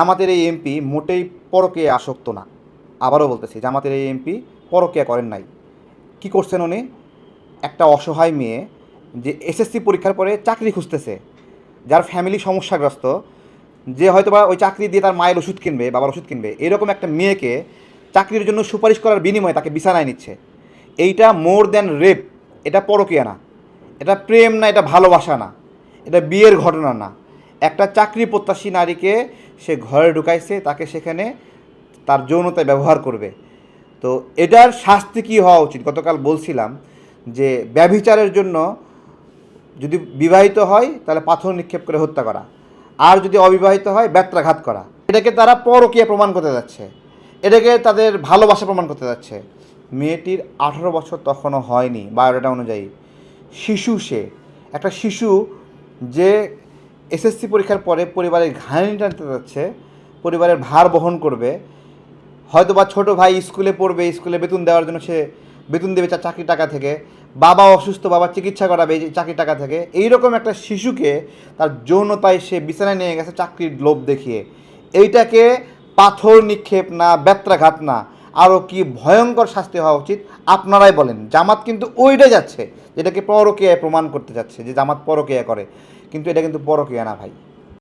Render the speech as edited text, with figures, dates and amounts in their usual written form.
জামাতের এই এমপি মোটেই পরকীয়ায় আসক্ত না। আবারও বলতেছি, জামাতের এই এমপি পরকীয়া করেন নাই। কি করছেন উনি? একটা অসহায় মেয়ে যে এসএসসি পরীক্ষার পরে চাকরি খুঁজতেছে, যার ফ্যামিলি সমস্যাগ্রস্ত, যে হয়তো বা ওই চাকরি দিয়ে তার মায়ের ওষুধ কিনবে, বাবার ওষুধ কিনবে, এরকম একটা মেয়েকে চাকরির জন্য সুপারিশ করার বিনিময়ে তাকে বিছানায় নিচ্ছে। এইটা মোর দ্যান রেপ। এটা পরকীয়া না, এটা প্রেম না, এটা ভালোবাসা না, এটা বিয়ের ঘটনা না। একটা চাকরি প্রত্যাশী নারীকে সে ঘরে ঢুকাইছে, তাকে সেখানে তার যৌনতায় ব্যবহার করবে। তো এটার শাস্তি কী হওয়া উচিত? গতকাল বলছিলাম যে ব্যভিচারের জন্য যদি বিবাহিত হয় তাহলে পাথর নিক্ষেপ করে হত্যা করা, আর যদি অবিবাহিত হয় ব্যত্রাঘাত করা। এটাকে তারা পরকীয়া প্রমাণ করতে যাচ্ছে, এটাকে তাদের ভালোবাসা প্রমাণ করতে যাচ্ছে। মেয়েটির 18 বছর তখনও হয়নি বায়োডাটা অনুযায়ী। শিশু সে, একটা শিশু যে এসএসসি পরীক্ষার পরে পরিবারের ঘানি টানতে যাচ্ছে, পরিবারের ভার বহন করবে। হয়তো বা ছোটো ভাই স্কুলে পড়বে, স্কুলে বেতন দেওয়ার জন্য সে বেতন দেবে তার চাকরির টাকা থেকে, বাবা অসুস্থ, বাবার চিকিৎসা করাবে এই চাকরির টাকা থেকে। এইরকম একটা শিশুকে তার যৌনতায় সে বিছানায় নিয়ে গেছে চাকরির লোভ দেখিয়ে। এইটাকে পাথর নিক্ষেপ না, ব্যত্রাঘাত না, আরও কি ভয়ঙ্কর শাস্তি হওয়া উচিত আপনারাই বলেন। জামাত কিন্তু ওইটাই যাচ্ছে, যেটাকে পরকীয়ায় প্রমাণ করতে যাচ্ছে যে জামাত পরকীয়া করে, কিন্তু এটা কিন্তু পরকীয়া না ভাই।